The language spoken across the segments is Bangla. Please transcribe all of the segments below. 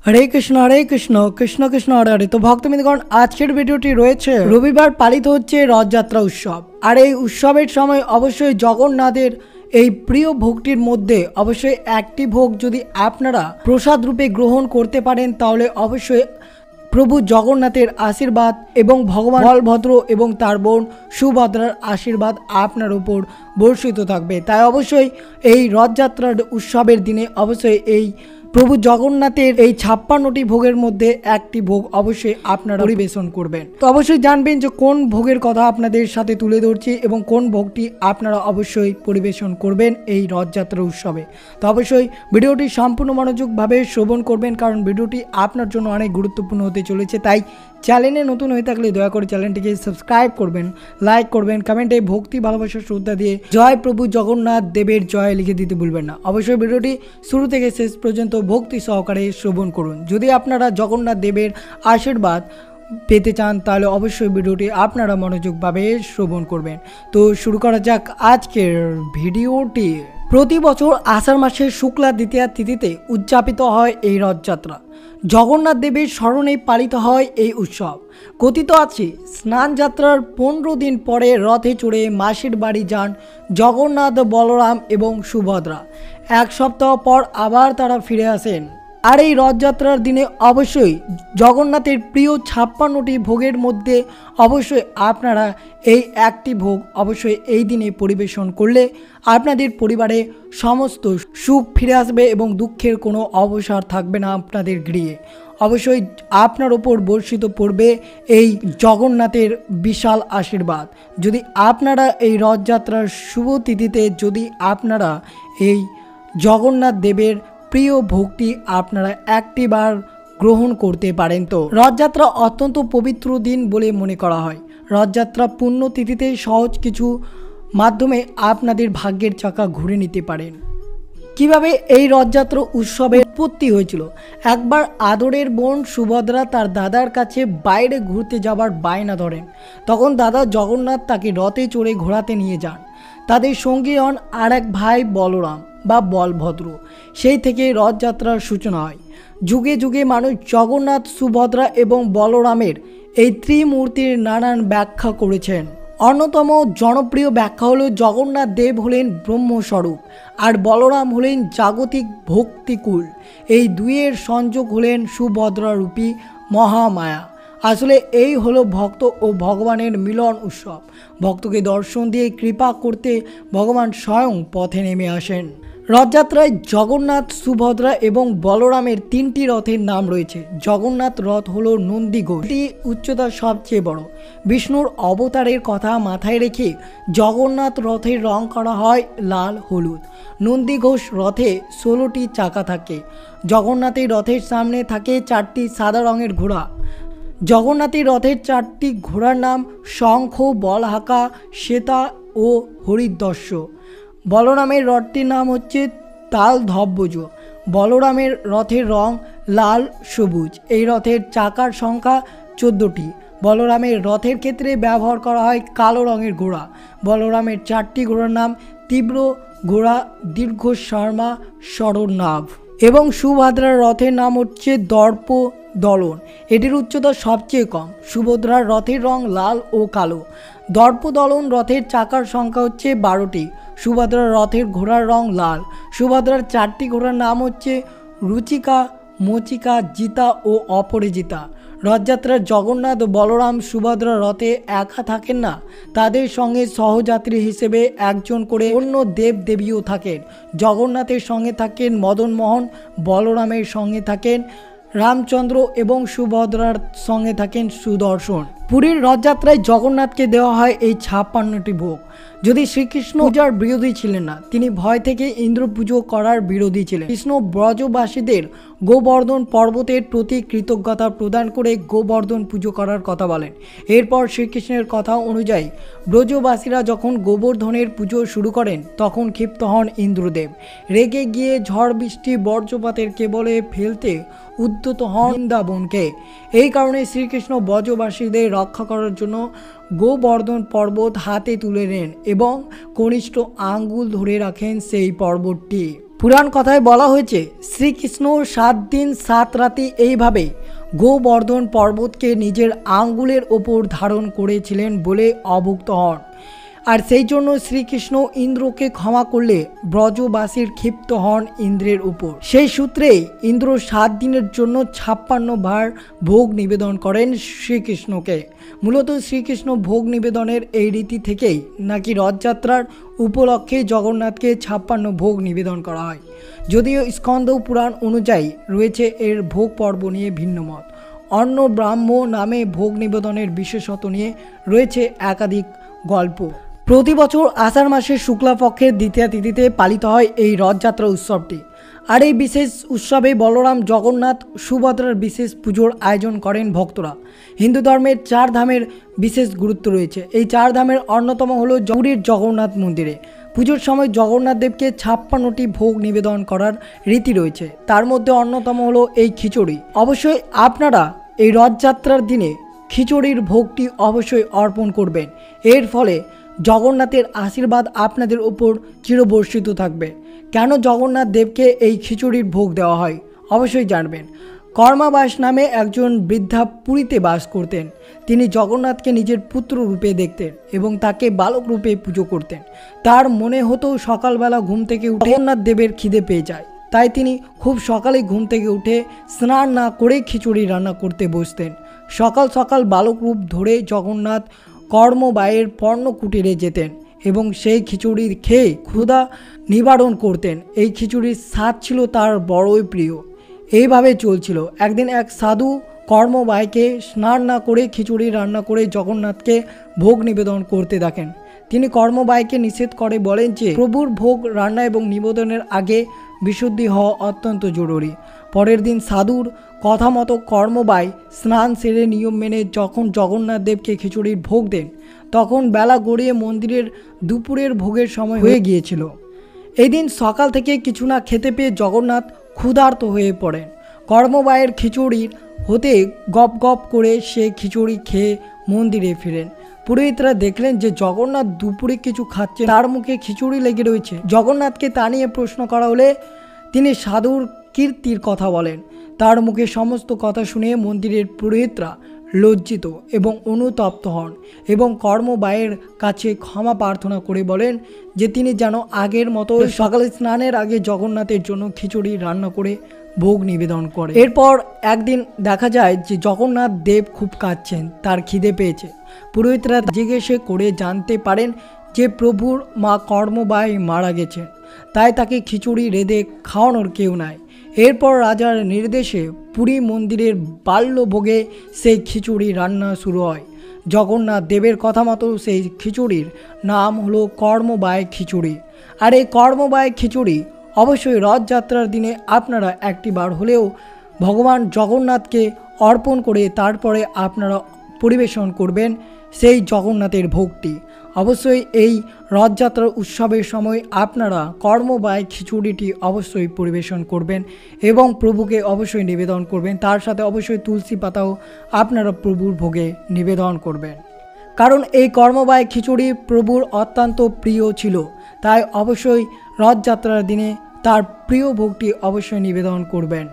हरे कृष्ण कृष्ण कृष्ण हरे हरे। तो भक्तबिंदगण आजकेर भिडियोटी रयेछे रविवार पालित होच्छे रथयात्रा उत्सव। और এই উৎসবের সময় অবশ্যই জগন্নাথের এই প্রিয় ভোগটির মধ্যে অবশ্যই একটি ভোগ যদি আপনারা প্রসাদ রূপে গ্রহণ করতে পারেন তাহলে অবশ্যই প্রভু জগন্নাথের আশীর্বাদ এবং ভগবান বলভদ্র এবং তার বোন সুভদ্রার আশীর্বাদ আপনার উপর বর্ষিত থাকবে। তাই অবশ্যই এই রথযাত্রার উৎসবের দিনে অবশ্যই এই প্রভু জগন্নাথের এই 56টি ভোগের মধ্যে একটি ভোগ অবশ্যই আপনারা পরিবেশন করবেন। তো অবশ্যই জানবেন যে কোন ভোগের কথা আপনাদের সাথে তুলে ধরছি এবং কোন ভোগটি আপনারা অবশ্যই পরিবেশন করবেন এই রথযাত্রা উৎসবে। তো অবশ্যই ভিডিওটি সম্পূর্ণ মনোযোগভাবে শ্রবণ করবেন, কারণ ভিডিওটি আপনার জন্য অনেক গুরুত্বপূর্ণ হতে চলেছে। তাই চ্যানেলে নতুন হয়ে থাকলে দয়া করে চ্যানেলটিকে সাবস্ক্রাইব করবেন, লাইক করবেন, কমেন্টে ভক্তি ভালোবাসা শ্রদ্ধা দিয়ে জয় প্রভু জগন্নাথ দেবের জয় লিখে দিতে ভুলবেন না। অবশ্যই ভিডিওটি শুরু থেকে শেষ পর্যন্ত ভক্তি সহকারে শ্রবণ করুন। যদি আপনারা জগন্নাথ দেবের আশীর্বাদ পেতে চান তাহলে অবশ্যই ভিডিওটি আপনারা মনোযোগভাবে শ্রবণ করবেন। তো শুরু করা যাক আজকের ভিডিওটি। প্রতি বছর আষাঢ় মাসের শুক্লা দ্বিতীয়া তিথিতে উদযাপিত হয় এই রথযাত্রা। জগন্নাথ দেবের স্মরণে পালিত হয় এই উৎসব। কথিত আছে স্নান যাত্রার 15 দিন পরে রথে চড়ে মাসির বাড়ি যান জগন্নাথ, বলরাম এবং সুভদ্রা। এক সপ্তাহ পর আবার তারা ফিরে আসেন। আর এই রথযাত্রার দিনে অবশ্যই জগন্নাথের প্রিয় 56টি ভোগের মধ্যে অবশ্যই আপনারা এই একটি ভোগ অবশ্যই এই দিনে পরিবেশন করলে আপনাদের পরিবারে সমস্ত সুখ ফিরে আসবে এবং দুঃখের কোনো অবসর থাকবে না আপনাদের গৃহে। অবশ্যই আপনার ওপর বর্ষিত পড়বে এই জগন্নাথের বিশাল আশীর্বাদ। যদি আপনারা এই রথযাত্রার শুভ তিথিতে যদি আপনারা এই জগন্নাথ দেবের প্রিয় ভোগটি আপনারা একটিবার গ্রহণ করতে পারেন তো রথযাত্রা অত্যন্ত পবিত্র দিন বলে মনে করা হয়। রথযাত্রা পুণ্যতিথিতে সহজ কিছু মাধ্যমে আপনাদের ভাগ্যের চাকা ঘুরে নিতে পারেন। কিভাবে এই রথযাত্রা উৎসবের উৎপত্তি হয়েছিল? একবার আদরের বোন সুভদ্রা তার দাদার কাছে বাইরে ঘুরতে যাবার বায়না ধরেন। তখন দাদা জগন্নাথ তাকে রথে চড়ে ঘোরাতে নিয়ে যান। তাদের সঙ্গী হন আর এক ভাই বলরাম বা বলভদ্র। সেই থেকে রথযাত্রার সূচনা হয়। যুগে যুগে মানুষ জগন্নাথ, সুভদ্রা এবং বলরামের এই ত্রিমূর্তির নানান ব্যাখ্যা করেছেন। অন্যতম জনপ্রিয় ব্যাখ্যা হলো জগন্নাথ দেব হলেন ব্রহ্মস্বরূপ আর বলরাম হলেন জাগতিক ভক্তিকুল। এই দুইয়ের সংযোগ হলেন সুভদ্রারূপী মহামায়া। আসলে এই হলো ভক্ত ও ভগবানের মিলন উৎসব। ভক্তকে দর্শন দিয়ে কৃপা করতে ভগবান স্বয়ং পথে নেমে আসেন। রথযাত্রায় জগন্নাথ, সুভদ্রা এবং বলরামের 3টি রথের নাম রয়েছে। জগন্নাথ রথ হলো নন্দীঘোষ, এটি উচ্চতা সবচেয়ে বড়। বিষ্ণুর অবতারের কথা মাথায় রেখে জগন্নাথ রথের রং করা হয় লাল হলুদ। নন্দীঘোষ রথে 16টি চাকা থাকে। জগন্নাথের রথের সামনে থাকে 4টি সাদা রঙের ঘোড়া। জগন্নাথের রথের 4টি ঘোড়ার নাম শঙ্খ, বলহাকা, শ্বেতা ও হরিদর্শ। বলরামের রথটির নাম হচ্ছে তালধ্বজ। বলরামের রথের রং লাল সবুজ। এই রথের চাকার সংখ্যা 14টি। বলরামের রথের ক্ষেত্রে ব্যবহার করা হয় কালো রঙের ঘোড়া। বলরামের 4টি ঘোড়ার নাম তীব্র ঘোড়া, দীর্ঘ শর্মা, সরনাভ এবং সুভদ্রার রথের নাম হচ্ছে দর্প দলন। এটির উচ্চতা সবচেয়ে কম। সুভদ্রার রথের রং লাল ও কালো। দর্পদলন রথের চাকার সংখ্যা হচ্ছে 12টি। সুভদ্রার রথের ঘোড়ার রং লাল। সুভদ্রার 4টি ঘোড়ার নাম হচ্ছে রুচিকা, মচিকা, জিতা ও অপরাজিতা। রথযাত্রার জগন্নাথ, বলরাম, সুভদ্রা রথে একা থাকেন না, তাদের সঙ্গে সহযাত্রী হিসেবে একজন করে অন্য দেব দেবীও থাকেন। জগন্নাথের সঙ্গে থাকেন মদনমোহন, বলরামের সঙ্গে থাকেন রামচন্দ্র এবং সুভদ্রার সঙ্গে থাকেন সুদর্শন। পুরীর রথযাত্রায় জগন্নাথকে দেওয়া হয় এই 56টি ভোগ। যদি শ্রীকৃষ্ণ পূজার বিরোধী ছিলেন না, তিনি ভয় থেকে ইন্দ্র পুজো করার বিরোধী ছিলেন। কৃষ্ণ ব্রজবাসীদের গোবর্ধন পর্বতের প্রতি কৃতজ্ঞতা প্রদান করে গোবর্ধন পুজো করার কথা বলেন। এরপর শ্রীকৃষ্ণের কথা অনুযায়ী ব্রজবাসীরা যখন গোবর্ধনের পুজো শুরু করেন তখন ক্ষিপ্ত হন ইন্দ্রদেব। রেগে গিয়ে ঝড় বৃষ্টি বজ্রপাতের কেবলে ফেলতে উদ্যত হন বৃন্দাবনকে। এই কারণে শ্রীকৃষ্ণ ব্রজবাসীদের রক্ষা করার জন্য গোবর্ধন পর্বত হাতে তুলে নেন এবং কনিষ্ঠ আঙ্গুল ধরে রাখেন সেই পর্বতটি। পুরাণ কথায় বলা হয়েছে শ্রীকৃষ্ণ 7 দিন 7 রাতি এইভাবে গোবর্ধন পর্বতকে নিজের আঙ্গুলের ওপর ধারণ করেছিলেন বলে অভুক্ত হন। আর সেই জন্য শ্রীকৃষ্ণ ইন্দ্রকে ক্ষমা করলে ব্রজবাসীর ক্ষিপ্ত হন ইন্দ্রের উপর। সেই সূত্রে ইন্দ্র 7 দিনের জন্য 56 বার ভোগ নিবেদন করেন শ্রীকৃষ্ণকে। মূলত শ্রীকৃষ্ণ ভোগ নিবেদনের এই রীতি থেকেই নাকি রথযাত্রার উপলক্ষে জগন্নাথকে 56 ভোগ নিবেদন করা হয়। যদিও স্কন্দ পুরাণ অনুযায়ী রয়েছে এর ভোগ পর্ব নিয়ে ভিন্ন মত। অন্ন ব্রাহ্ম নামে ভোগ নিবেদনের বিশেষত্ব নিয়ে রয়েছে একাধিক গল্প। প্রতি বছর আষাঢ় মাসের শুক্লাপক্ষের দ্বিতীয়া তিথিতে পালিত হয় এই রথযাত্রা উৎসবটি। আর এই বিশেষ উৎসবে বলরাম, জগন্নাথ, সুভদ্রার বিশেষ পুজোর আয়োজন করেন ভক্তরা। হিন্দু ধর্মের 4 ধামের বিশেষ গুরুত্ব রয়েছে। এই 4 ধামের অন্যতম হলো পুরীর জগন্নাথ মন্দিরে পুজোর সময় জগন্নাথ দেবকে 56টি ভোগ নিবেদন করার রীতি রয়েছে। তার মধ্যে অন্যতম হলো এই খিচুড়ি। অবশ্যই আপনারা এই রথযাত্রার দিনে খিচুড়ির ভোগটি অবশ্যই অর্পণ করবেন। এর ফলে জগন্নাথের আশীর্বাদ আপনাদের উপর চিরবর্ষিত থাকবে। কেন জগন্নাথ দেবকে এই খিচুড়ির ভোগ দেওয়া হয় অবশ্যই জানবেন। কর্মাবাস নামে একজন বৃদ্ধা পুরীতে বাস করতেন। তিনি জগন্নাথকে নিজের পুত্র রূপে দেখতেন এবং তাকে বালক রূপে পুজো করতেন। তার মনে হতো সকালবেলা ঘুম থেকে উঠে জগন্নাথ দেবের খিদে পেয়ে যায়, তাই তিনি খুব সকালে ঘুম থেকে উঠে স্নান না করে খিচুড়ি রান্না করতে বসতেন। সকাল সকাল বালক রূপ ধরে জগন্নাথ কর্মবায়ের পর্ণকুটিরে যেতেন এবং সেই খিচুড়ি খেয়ে ক্ষুধা নিবারণ করতেন। এই খিচুড়ির স্বাদ ছিল তার বড়ই প্রিয়। এইভাবে চলছিল। একদিন এক সাধু কর্মবায়কে স্নান না করে খিচুড়ি রান্না করে জগন্নাথকে ভোগ নিবেদন করতে দেখেন। তিনি কর্মবায়কে নিষেধ করে বলেন যে প্রভুর ভোগ রান্না এবং নিবেদনের আগে বিশুদ্ধি হওয়া অত্যন্ত জরুরি। পরের দিন সাধুর কথা মতো কর্মবায় স্নান সেরে নিয়ম মেনে যখন জগন্নাথ দেবকে খিচুড়ির ভোগ দেন, তখন বেলা গড়িয়ে মন্দিরের দুপুরের ভোগের সময় হয়ে গিয়েছিল। এই দিন সকাল থেকে কিছু না খেতে পেয়ে জগন্নাথ ক্ষুধার্ত হয়ে পড়েন। কর্মবায়ের খিচুড়ির হতে গপ গপ করে সে খিচুড়ি খেয়ে মন্দিরে ফিরেন। পুরোহিতরা দেখলেন যে জগন্নাথ দুপুরে কিছু খাচ্ছে, তার মুখে খিচুড়ি লেগে রয়েছে। জগন্নাথকে তা নিয়ে প্রশ্ন করা হলে তিনি সাধুর কীর্তির কথা বলেন। তার মুখে সমস্ত কথা শুনে মন্দিরের পুরোহিতরা লজ্জিত এবং অনুতপ্ত হন এবং কর্মবায়ের কাছে ক্ষমা প্রার্থনা করে বলেন যে তিনি যেন আগের মতো সকালে স্নানের আগে জগন্নাথের জন্য খিচুড়ি রান্না করে ভোগ নিবেদন করে। এরপর একদিন দেখা যায় যে জগন্নাথ দেব খুব কাঁদছেন, তার খিদে পেয়েছে। পুরোহিতরা জিজ্ঞেস করে জানতে পারেন যে প্রভুর মা কর্মবায় মারা গেছেন, তাই তাকে খিচুড়ি রেঁধে খাওয়ানোর কেউ নাই। এরপর রাজার নির্দেশে পুরী মন্দিরের বাল্যভোগে সেই খিচুড়ি রান্না শুরু হয়। জগন্নাথ দেবের কথা মতো সেই খিচুড়ির নাম হলো কর্মবায় খিচুড়ি। আর এই কর্মবায় খিচুড়ি অবশ্যই রথযাত্রার দিনে আপনারা একটিবার হলেও ভগবান জগন্নাথকে অর্পণ করে তারপরে আপনারা পরিবেশন করবেন সেই জগন্নাথের ভোগটি। অবশ্যই এই রথযাত্রার উৎসবের সময় আপনারা কর্মবায় খিচুড়িটি অবশ্যই পরিবেশন করবেন এবং প্রভুকে অবশ্যই নিবেদন করবেন। তার সাথে অবশ্যই তুলসী পাতাও আপনারা প্রভুর ভোগে নিবেদন করবেন, কারণ এই কর্মবায় খিচুড়ি প্রভুর অত্যন্ত প্রিয় ছিল। তাই অবশ্যই রথযাত্রার দিনে তার প্রিয় ভোগটি অবশ্যই নিবেদন করবেন।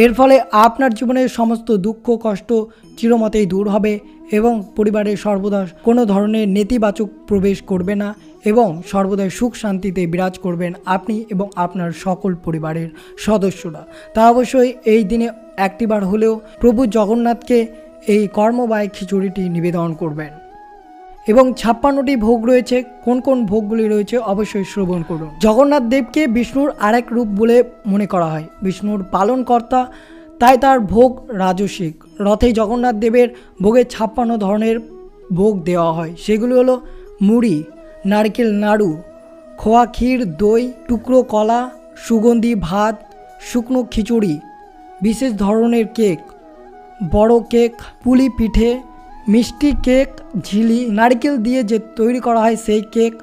এর ফলে আপনার জীবনের সমস্ত দুঃখ কষ্ট চিরমতেই দূর হবে এবং পরিবারে সর্বদা কোনো ধরনের নেতিবাচক প্রবেশ করবে না এবং সর্বদাই সুখ শান্তিতে বিরাজ করবেন আপনি এবং আপনার সকল পরিবারের সদস্যরা। তা অবশ্যই এই দিনে একটিবার হলেও প্রভু জগন্নাথকে এই কর্মবায় খিচুড়িটি নিবেদন করবেন। এবং 56টি ভোগ রয়েছে। কোন কোন ভোগগুলি রয়েছে অবশ্যই শ্রবণ করুন। জগন্নাথ দেবকে বিষ্ণুর আরেক রূপ বলে মনে করা হয়। বিষ্ণুর পালনকর্তা, তাই তার ভোগ রাজসিক। রথে জগন্নাথ দেবের ভোগে 56 ধরনের ভোগ দেওয়া হয়। সেগুলি হলো মুড়ি, নারকেল নাড়ু, খোয়া ক্ষীর, দই, টুকরো কলা, সুগন্ধি ভাত, শুকনো খিচুড়ি, বিশেষ ধরনের কেক, বড় কেক, পুলি পিঠে, মিষ্টি কেক, ঝিলি, নারকেল দিয়ে যে তৈরি করা হয় সেই কেক,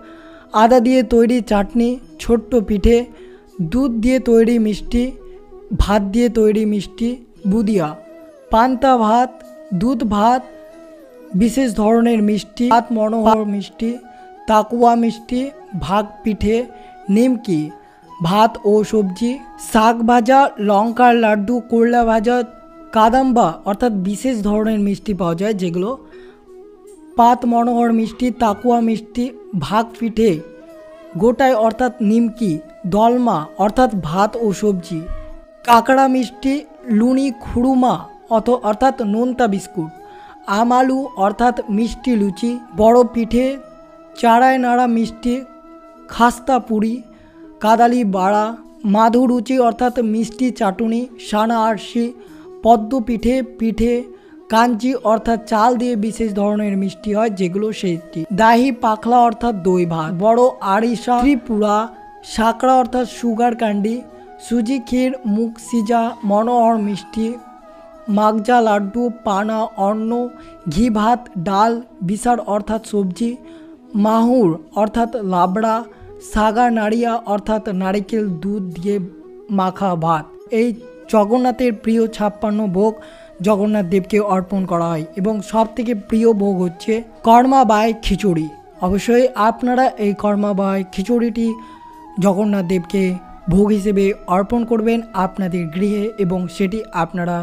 আদা দিয়ে তৈরি চাটনি, ছোট্ট পিঠে, দুধ দিয়ে তৈরি মিষ্টি, ভাত দিয়ে তৈরি মিষ্টি, বুদিয়া, পান্তা ভাত, দুধ ভাত, বিশেষ ধরনের মিষ্টি, ভাত মনোহর মিষ্টি, তাকুয়া মিষ্টি, ভাগ পিঠে, নিমকি, ভাত ও সবজি, শাক ভাজা, লঙ্কার লাড্ডু, করলা ভাজা, কাদাম্বা অর্থাৎ বিশেষ ধরনের মিষ্টি পাওয়া যায় যেগুলো, পাত মনোহর মিষ্টি, তাকুয়া মিষ্টি, ভাগ পিঠে, গোটায় অর্থাৎ নিমকি, দলমা অর্থাৎ ভাত ও সবজি, কাঁকড়া মিষ্টি, লুনি খুরুমা অর্থাৎ নোনতা বিস্কুট, আম আলু অর্থাৎ মিষ্টি লুচি, বড় পিঠে, চারায় নাড়া মিষ্টি, খাস্তা পুরি, কাদালি বাড়া, মাধুরুচি অর্থাৎ মিষ্টি চাটুনি, সানা আরশি, পদ্ম পিঠে, পিঠে, কাঞ্চি অর্থাৎ চাল দিয়ে বিশেষ ধরনের মিষ্টি হয় যেগুলো সেটি, দাহি পাখলা অর্থাৎ দই ভাত, বড় আরিসা, ত্রিপুরা, সাকড়া অর্থাৎ সুগার ক্যান্ডি, সুজি ক্ষীর, মুখ সিজা, মনোহর মিষ্টি, মাগজা লাড্ডু, পানা, অন্ন, ঘি ভাত, ডাল, বিসার অর্থাৎ সবজি, মাহুর অর্থাৎ লাবড়া, সাগা নাড়িয়া অর্থাৎ নারিকেল দুধ দিয়ে মাখা ভাত। এই জগন্নাথের প্রিয় 56 ভোগ জগন্নাথ দেবকে অর্পণ করা হয় এবং সব থেকে প্রিয় ভোগ হচ্ছে কর্মাবাই খিচুড়ি। অবশ্যই আপনারা এই কর্মাবাই খিচুড়িটি জগন্নাথ দেবকে ভোগ হিসেবে অর্পণ করবেন আপনাদের গৃহে এবং সেটি আপনারা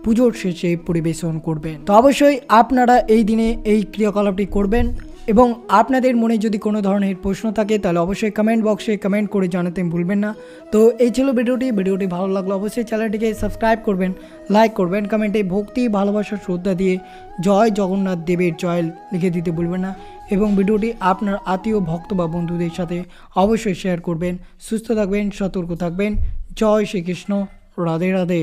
পুজোর শেষে পরিবেশন করবেন। তো অবশ্যই আপনারা এই দিনে এই ক্রিয়াকলাপটি করবেন এবং আপনাদের মনে যদি কোনো ধরনের প্রশ্ন থাকে তাহলে অবশ্যই কমেন্ট বক্সে কমেন্ট করে জানাতে ভুলবেন না। তো এই ছিল ভিডিওটি ভালো লাগলো অবশ্যই চ্যানেলটিকে সাবস্ক্রাইব করবেন, লাইক করবেন, কমেন্টে ভক্তি, ভালোবাসা, শ্রদ্ধা দিয়ে জয় জগন্নাথ দেবের জয় লিখে দিতে ভুলবেন না এবং ভিডিওটি আপনার আত্মীয় ভক্ত বা বন্ধুদের সাথে অবশ্যই শেয়ার করবেন। সুস্থ থাকবেন, সতর্ক থাকবেন। জয় শ্রীকৃষ্ণ, রাধে রাধে।